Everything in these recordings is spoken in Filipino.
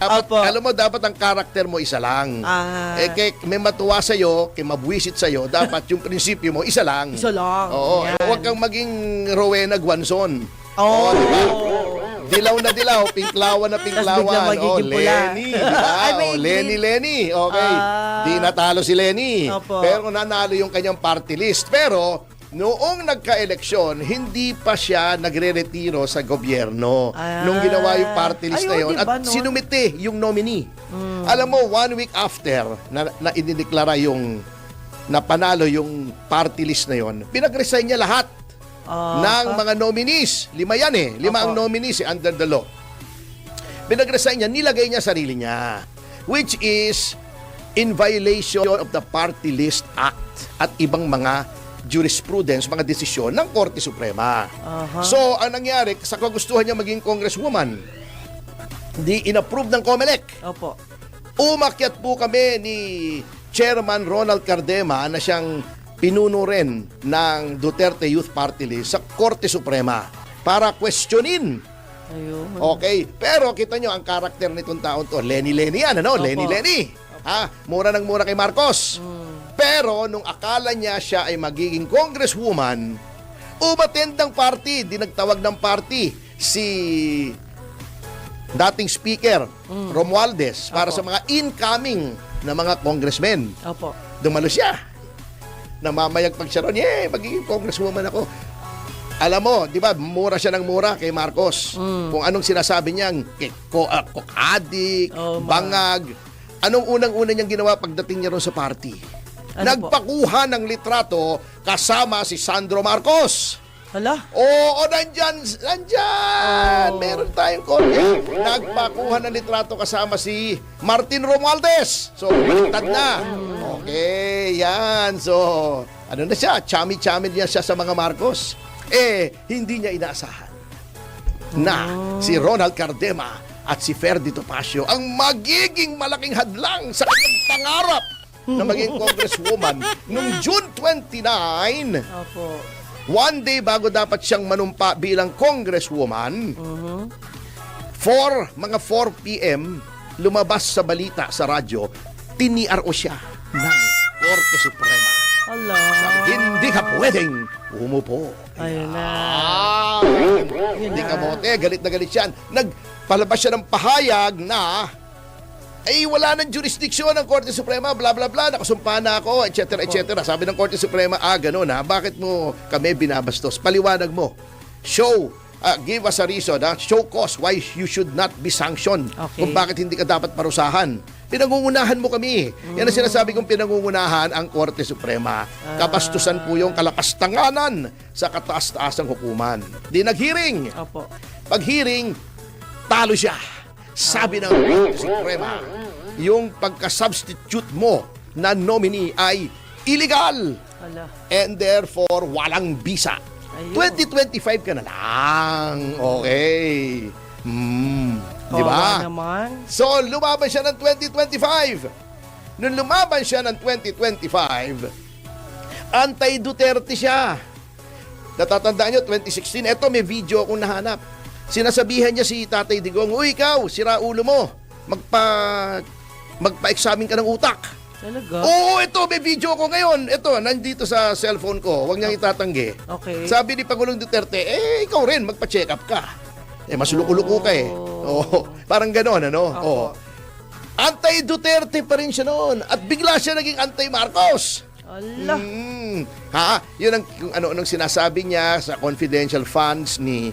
Opo. Alam mo, dapat ang karakter mo isa lang. Kay may matuwa sa'yo, kay mabwisit sa'yo, dapat yung prinsipyo mo isa lang. Isa lang. Oo. Yan. Huwag kang maging Rowena Guanzon. Oh. Diba? Dilaw na dilaw, pinklawan na pinklawan. biglang magiging pula. Lenny. Diba? Ay, may Lenny. Okay. Di natalo si Lenny. Opo. Pero nanalo yung kanyang party list. Pero, noong nagka-eleksyon, hindi pa siya nagre-retiro sa gobyerno. Nung ginawa yung party list na yun. Diba, At sinumite yung nominee. Alam mo, 1 week after na idineklara yung napanalo yung party list na yun, pinag-resign niya lahat ng mga nominees. 5 yan eh. 5 ang nominees under the law. Pinag-resign niya, nilagay niya sarili niya. Which is in violation of the Party List Act at ibang mga jurisprudence, mga desisyon ng Korte Suprema. So, ang nangyari, sa kagustuhan niya maging congresswoman, hindi inapprove ng COMELEC. Opo. Umakyat po kami ni Chairman Ronald Cardema na siyang pinuno rin ng Duterte Youth Party List sa Korte Suprema para questionin. Ayun. Okay, pero kita nyo ang karakter nitong taon to. Lenny yan, ano? Opo. Lenny. Ha? Mura ng mura kay Marcos. Pero nung akala niya siya ay magiging congresswoman, umattend ng party, dinagtawag ng party si dating speaker Romualdez para sa mga incoming na mga congressmen. Opo. Dumalo siya. Namamayagpag siya ron, magiging congresswoman ako. Alam mo, di ba, mura siya ng mura kay Marcos. Kung anong sinasabi niyang kokadik, bangag. Anong unang-una niyang ginawa pagdating niya ron sa party? Nagpakuha ng litrato kasama si Sandro Marcos. Hala? Oo, nandyan. Meron tayong copy. Nagpakuha ng litrato kasama si Martin Romualdez. So, baliktad na. Okay, yan. So, ano na siya? Chami-chami niya siya sa mga Marcos. Hindi niya inaasahan na si Ronald Cardema at si Ferdy Topacio ang magiging malaking hadlang sa kanyang pangarap na maging congresswoman noong June 29. Opo. One day bago dapat siyang manumpa bilang congresswoman, mga 4 p.m., lumabas sa balita sa radyo, tiniaro siya ng Korte Suprema. Hala. Sabi, hindi ka pwedeng umupo. Ayun na. Hindi ka mote, galit na galit siya. Nagpalabas siya ng pahayag na wala nang jurisdiksyon ng Korte Suprema, bla bla bla, nakasumpa na ako, etc. etc. Sabi ng Korte Suprema, gano'n ha, bakit mo kami binabastos? Paliwanag mo. Give us a reason, show cause why you should not be sanctioned. Okay. Kung bakit hindi ka dapat parusahan. Pinangungunahan mo kami. Yan ang sinasabi kong pinangungunahan ang Korte Suprema. Kabastusan po yung kalakastanganan sa kataas-taasang hukuman. Di nag-hearing. Opo. Pag-hearing, talo siya. Sabi ng Korte Suprema, yung pagka-substitute mo na nominee ay illegal. Hala. And therefore, walang visa. Ayun. 2025 ka na lang. Okay. Di ba? Naman. So, lumaban siya ng 2025. Nung lumaban siya ng 2025, anti-Duterte siya. Natatandaan nyo, 2016, eto may video akong nahanap. Sinasabihan niya si Tatay Digong, uy ikaw, sira ulo mo, magpa-examine ka ng utak. Talaga? Oo, ito, may video ko ngayon. Ito, nandito sa cellphone ko, huwag niyang itatanggi. Okay. Sabi ni Pangulong Duterte, ikaw rin, magpa-check up ka. Mas luluko ka eh. Oo, parang gano'n, ano? Oo. Anti-Duterte pa rin siya noon. At bigla siya naging anti-Marcos. Ala. Yun ang kung ano sinasabi niya sa confidential funds ni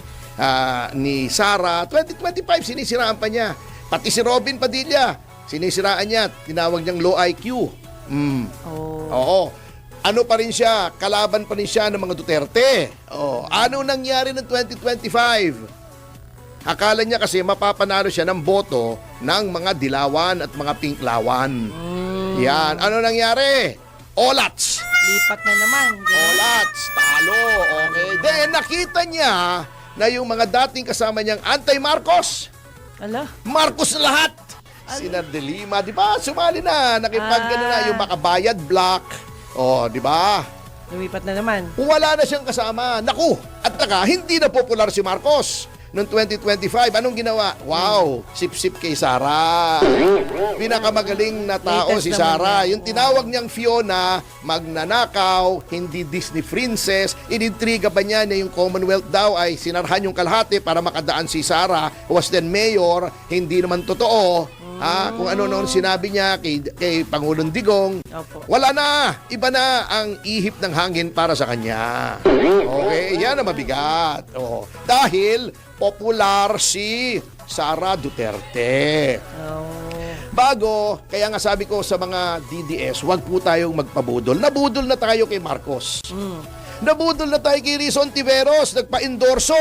Sara. 2025, sinisiraan pa niya. Pati si Robin Padilla, sinisiraan niya. Tinawag niyang low IQ. Oo. Ano pa rin siya? Kalaban pa rin siya ng mga Duterte. Ano nangyari ng 2025? Akala niya kasi mapapanalo siya ng boto ng mga dilawan at mga pinklawan. Yan. Ano nangyari? Olats. Lipat na naman. Olats. Talo. Okay. Then nakita niya na yung mga dating kasama niyang anti-Marcos, Ala. Marcos na lahat. Sina De Lima, di ba? Sumali na. Nakipag-gano na yung Makabayad Block. Di ba? Lumipat na naman. Wala na siyang kasama. Naku, at hindi na popular si Marcos. noong 2025. Anong ginawa? Wow, sip-sip kay Sara. Pinakamagaling na tao Latest si naman Sara. yan. Yung tinawag niyang Fiona, magnanakaw, hindi Disney princess. Inintriga pa niya na yung Commonwealth daw ay sinarhan yung kalahati para makadaan si Sara, who was then mayor. Hindi naman totoo. Kung ano noon sinabi niya kay Pangulong Digong. Opo. Wala na. Iba na ang ihip ng hangin para sa kanya. Okay, yan ang mabigat. Oh. Dahil popular si Sara Duterte. Oh. Bago, kaya nga sabi ko sa mga DDS, wag po tayong magpabudol. Nabudol na tayo kay Marcos. Nabudol na tayo kay Risa Ontiveros, nagpa-endorso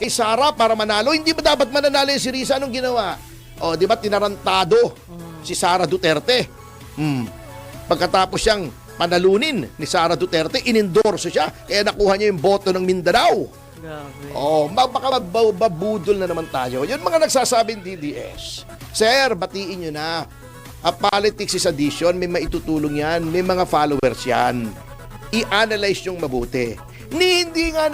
kay Sara para manalo. Hindi ba dapat mananalo si Risa? Anong ginawa? O, di ba tinarantado si Sara Duterte? Pagkatapos siyang panalunin ni Sara Duterte, inendorso siya. Kaya nakuha niya yung boto ng Mindanao. Grabe. Baka mabudol na naman tayo. Yun mga nagsasabing DDS. Sir, batiin nyo na. Politics is addition, may maitutulong yan. May mga followers yan. I-analyze yung mabuti. Hindi nga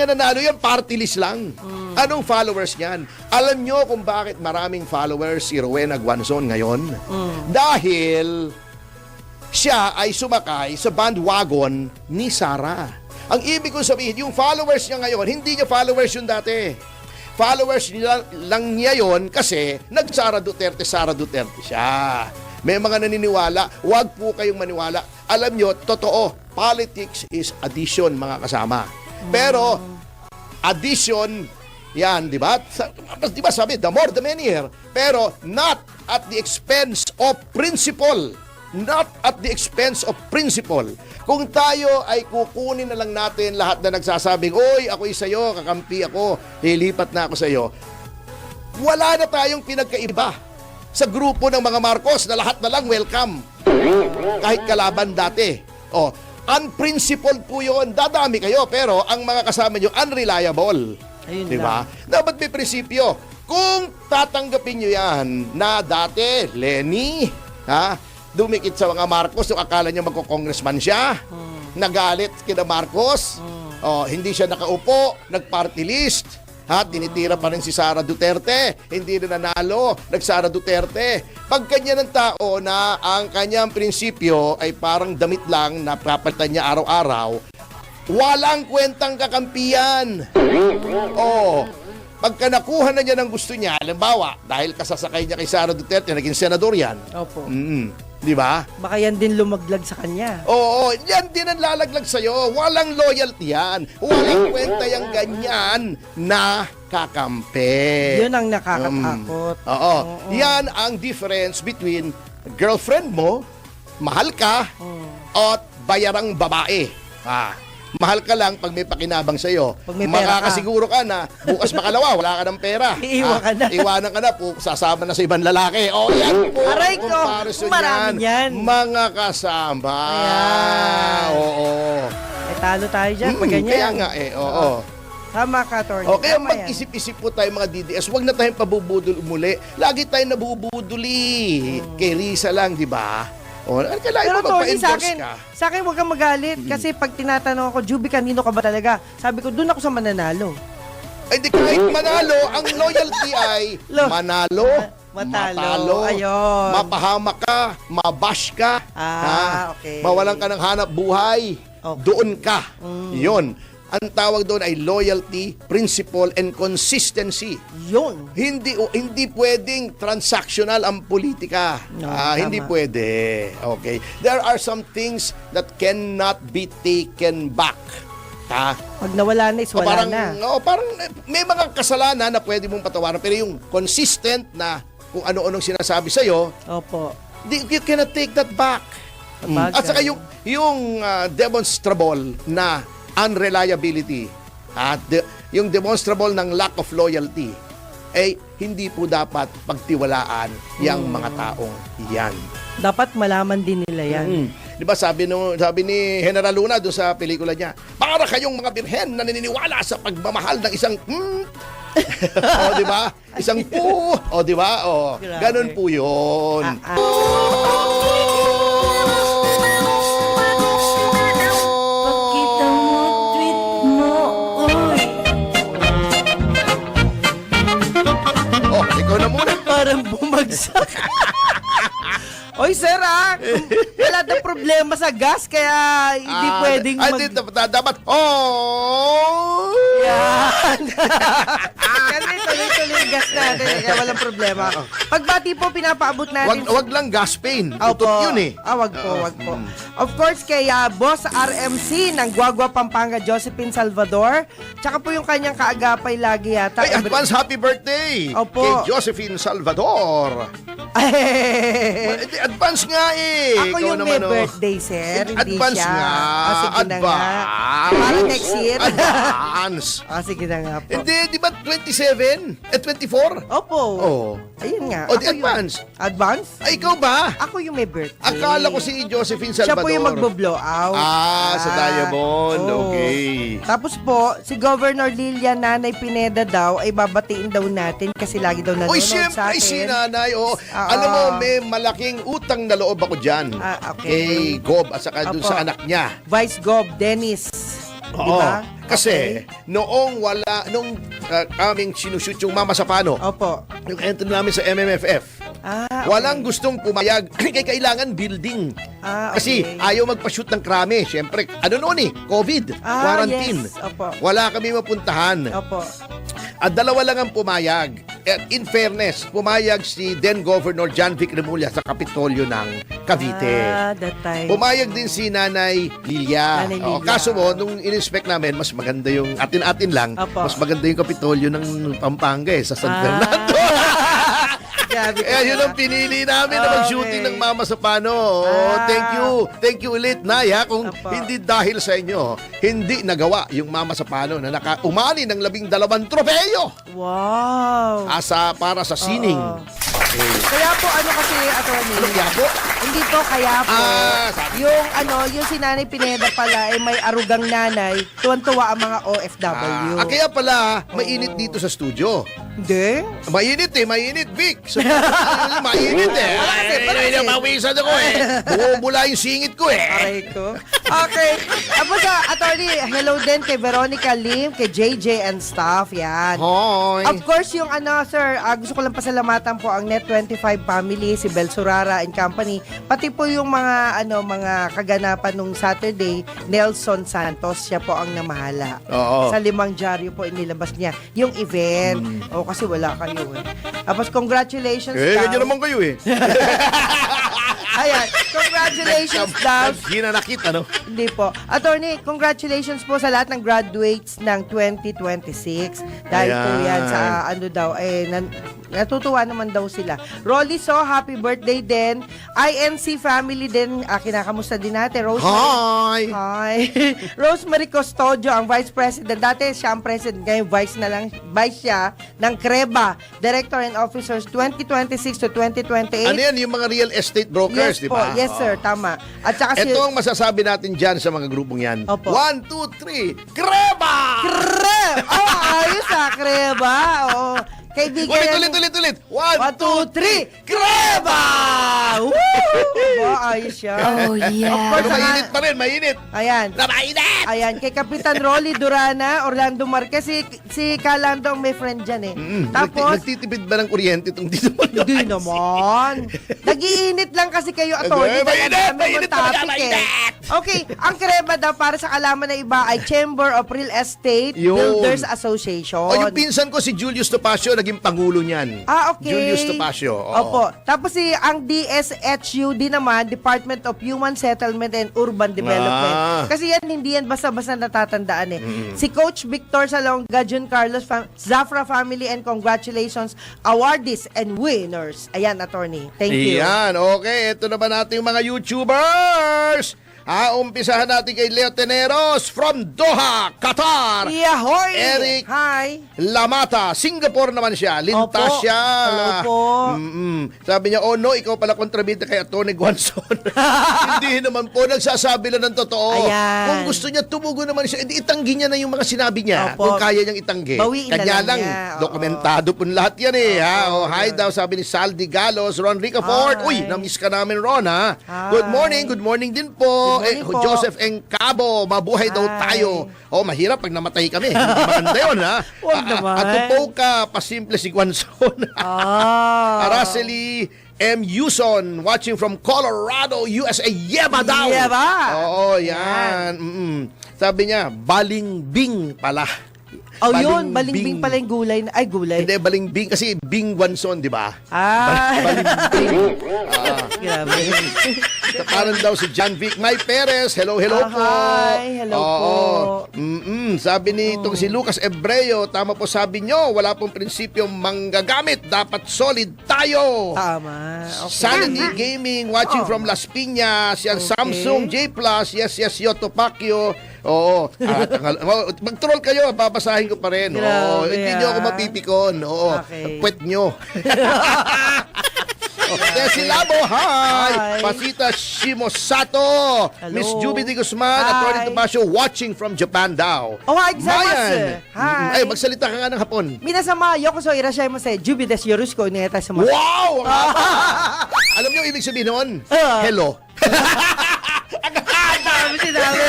nanalo yan, party list lang. Anong followers niyan? Alam nyo kung bakit maraming followers si Rowena Guanzon ngayon? Dahil siya ay sumakay sa bandwagon ni Sara. Ang ibig kong sabihin, yung followers niya ngayon, hindi niya followers yun dati. Followers lang niya yun kasi nag-Sara Duterte siya. May mga naniniwala, wag po kayong maniwala. Alam nyo, totoo, politics is addition, mga kasama. Pero, addition, yan, di ba? Di ba sabi, the more the merrier. Pero, not at the expense of principle. Not at the expense of principle. Kung tayo ay kukunin na lang natin lahat na nagsasabing, oy, ako'y sa'yo, kakampi ako, lilipat na ako sa'yo. Wala na tayong pinagkaiba sa grupo ng mga Marcos na lahat na lang welcome. Kahit kalaban dati. Unprincipled po yun. Dadami kayo, pero ang mga kasama nyo, unreliable. Ayun diba? Dapat may prinsipyo. Kung tatanggapin nyo yan na dati, Lenny, dumikit sa mga Marcos, yung akala niya magko-congressman siya, nagalit kina Marcos, hindi siya nakaupo, nag-party list, tinitira pa rin si Sara Duterte, hindi na nanalo, nag-Sara Duterte. Pag kanya ng tao na ang kanyang prinsipyo ay parang damit lang na papalitan niya araw-araw, walang kwentang kakampiyan. Pagka nakuha na niya ng gusto niya, halimbawa, dahil kasasakay niya kay Sara Duterte, naging senador yan. Opo. Di ba? Baka yan din lumaglag sa kanya. Oo, yan din ang lalaglag sa'yo. Walang loyalty yan. Walang kwenta yung ganyan na kakampi. Yun ang nakakatakot. Oo. Yan ang difference between girlfriend mo, mahal ka, at bayarang babae. Mahal ka lang pag may pakinabang sa'yo. Pag may pera Makakasiguro ka na bukas makalawa, wala ka ng pera. Iiwan ka na. Iwanan ka na po, sasama na sa ibang lalaki. Yan po. Aray ko, Comparison marami yan. Mga kasama. Ayan. Oo. Talo tayo dyan pag ganyan. Kaya nga oo. Tama ka, Atty. Kaya Tama yan. mag-isip-isip po tayo mga DDS. Huwag na tayong pabubudol muli. Lagi tayong nabubuduli. Kay Risa lang, di ba? Kailangan Pero mo Tony, magpa-endorse ka. sa akin huwag kang magalit. Kasi pag tinatanong ako, Juby, kanino ka ba talaga? Sabi ko, doon ako sa mananalo. Ay, di kahit manalo, ang loyalty ay manalo, matalo. Ayun. mapahamak ka, mabash ka, okay. mawalan ka ng hanap buhay, Okay. doon ka. Yun. Ang tawag doon ay loyalty, principle, and consistency. Yun. Hindi pwedeng transactional ang politika. No, Hindi tama. pwede. Okay. There are some things that cannot be taken back. Pag nawala na is wala parang, na. parang may mga kasalanan na pwede mong patawaran, pero yung consistent na kung ano-anong sinasabi sa'yo, Opo. you cannot take that back. Sabagay. At saka yung demonstrable na unreliability at yung demonstrable ng lack of loyalty ay hindi po dapat pagtiwalaan yung mga taong yan. Dapat malaman din nila yan. Di ba sabi ni General Luna doon sa pelikula niya, para kayong mga birhen na naniniwala sa pagmamahal ng isang di ba? Isang di ba? Grabe. Ganun po 'yon. biglang bumagsak. Oy, sir, wala na problema sa gas, kaya hindi pwedeng dapat, oh! Yan. Kasi tuloy-tuloy yung gas natin, kaya walang problema. Pagbati po, pinapaabot natin. Wag lang gas pain. Opo. Tutot yun eh. Wag po. Of course, kay Boss RMC ng Guagua, Pampanga, Josephine Salvador. Tsaka po yung kanyang kaagapay lagi yata. Ay, advance happy birthday Opo. kay Josephine Salvador. Advance nga eh. Ako Ikaw yung naman, may birthday, sir. Hindi advance siya. nga. Sige na nga. Advance. Para next year. Advance. Sige na nga po. Hindi, di ba 27? 24? Opo. Oo. Ayun nga. O, di Ako yung- advance. Advance? Ay, ikaw ba? Ako yung may birthday. Akala ko si Josephine Siya Salvador. po yung magbo-blow out. Sa Diamond. oo. Okay. Tapos po, si Governor Lilia Nanay Pineda daw ay babatiin daw natin kasi lagi daw nanonood Uy, sa siyempre, atin. si nanay. Oh. Alam mo, may malaking utang na loob ako dyan. Okay. Kay Gob at saka dun Apo. sa anak niya. Vice Gov Dennis. Oo. Di ba? Kasi, Okay. nung kaming sinushoot yung Mama Sapano, Opo. yung entry namin sa MMFF, Okay. walang gustong pumayag. Kaya kailangan building. Okay. Kasi ayaw magpa-shoot ng krame. Siyempre, ano noon eh, COVID, quarantine. Yes. Opo. Wala kami mapuntahan. Opo. At dalawa lang ang pumayag. At in fairness, pumayag si then Governor John Vic Remulla sa Kapitolyo ng Cavite. That time. Pumayag din si Nanay Lilia. Nanay Oo, Lilia. kaso mo, nung in-inspect namin, mas maganda yung, atin-atin lang, Opo. mas maganda yung Kapitolyo ng Pampanga sa San Fernando. Grabe Kaya yun ang pinili namin na mag-shooting ng Mama Sapano. Oh, thank you. Thank you ulit, Nay, ha? Kung Opo. hindi dahil sa inyo, hindi nagawa yung Mama Sapano na nakaumani ng 12 tropeyo Wow. para sa sining. Kaya po kasi attorney. Anong yabo? Hindi po kaya po. Sabi. Yung si Nanay Pineda pala ay may arugang nanay, tuwan-tuwa ang mga OFW. Kaya pala, mainit dito sa studio. Hindi? Mainit mainit, Vic. Mainit Palagi. Mawisan ako Bumubula yung singit ko Aray ko. Okay. Tapos attorney, hello din kay Veronica Lim, kay JJ and staff. Yan. Hoy. Of course, yung sir, gusto ko lang pasalamatan po ang Net25 family, si Bel Surara and company, pati po yung mga kaganapan nung Saturday, Nelson Santos, siya po ang namahala. Oo. Sa 5 dyaryo po inilabas niya yung event. Kasi wala kayo Tapos congratulations daw. Ganyan naman kayo Ayan, congratulations daw. Hinanakit, ano? Hindi po. Attorney, congratulations po sa lahat ng graduates ng 2026. Dahil po Ayan. yan sa natutuwa naman daw sila. Rolly So, happy birthday din. INC family din, kinakamusta din natin. Hi! Hi. Rosemary Custodio, ang Vice President. Dati siya ang President, ngayon Vice siya ng CREBA, Director and Officers 2026 to 2028. Ano yan, yung mga real estate brokers, Yes di po, ba? yes sir, tama. At saka Ito ang masasabi natin dyan sa mga grupong yan. Opo. 1, 2, 3, Kreba! Ayos Kreba. Oo. Kaibigan. Ulit. 1, 1, 2, 3, Kreba! Woo! Ayos siya. Oh, yeah. Pero mainit pa rin, mainit. Ayan. Mainit! Ayan, kay Kapitan Rolly Durana, Orlando Marquez, si Calando ang may friend dyan Tapos, Nagtitipid ba ng kuryente itong dito mo? hindi naman. Nag-iinit lang kasi kayo, attorney. Mainit talaga, mainit! Okay, ang Kreba daw para sa kalaman na iba ay Chamber of Real Estate Yun. Builders Association. O yung pinsan ko si Julius Topacio, naging pangulo niyan. Okay. Julius Topacio. Oo. Opo. Tapos ang DSHUD naman, Department of Human Settlement and Urban Development. Kasi yan, hindi yan basta-basta natatandaan Si Coach Victor Salonga, Jun Carlos, Zafra family, and congratulations, awardees and winners. Ayan, attorney. Thank you. Iyan, okay. Ito naman natin yung mga YouTubers. Umpisahan natin kay Leo Teneros from Doha, Qatar. Yahoy! Eric Hi! Lamata, Singapore naman siya. Lintas Opo. siya. Hello po. Sabi niya, oh no, ikaw pala kontrabida kay Tony Guanzon. Hindi naman po, nagsasabi lang ng totoo. Ayan. Kung gusto niya, tumugo naman siya. Hindi, itanggi niya na yung mga sinabi niya. Opo. Kung kaya niyang itanggi. Bawiin na Kanya lang lang, niya. Oo. dokumentado po lahat yan hi daw, sabi ni Saldi Galos, Ron Ricafort. Hi. Uy, namiss ka namin, Ron, ha? Hi. Good morning din po. Good morning po. Joseph Encabo, mabuhay daw Hi. tayo. Mahirap pag namatay kami. Hindi maganda yun, ha? Huwag naman. At Tupoka, pasimple si Guanzon. Araceli M. Yuson, watching from Colorado, USA. Yeba daw! Yeba! Oo, yan. Sabi niya, balingbing pala. Yun, balingbing pala yung gulay. Ay, gulay. Hindi, balingbing. Kasi Bing Guanzon, di ba? Balingbing. Grabe. Parang daw si John Vic May Perez. Hello po. Hi, hello po. Sabi ni itong si Lucas Ebreo, tama po sabi nyo, wala pong prinsipyong manggagamit. Dapat solid tayo. Tama. Okay. Sanity Gaming, watching from Las Piñas. Yan, Samsung J Plus. Yes, Yoto Pacquiao. Oo. Mag-troll kayo, babasahin ko pa rin. Oo. Grabe, Hindi nyo ako mapipikon. Oo. Okay. Puwet nyo. Desi Labo, hi! Pasita Shimosato. Hello. Miss Juby de Guzman, Hi. Attorney Tomasio, watching from Japan daw. Hi, gozaimasu. Mayan. Hi. Ay, magsalita ka nga ng Hapon. Minasama, yokoso irashaimase, Juby des Yorusko, ineta sa mga. Wow! Alam niyo ibig sabihin noon? Hello. Dami sinabi.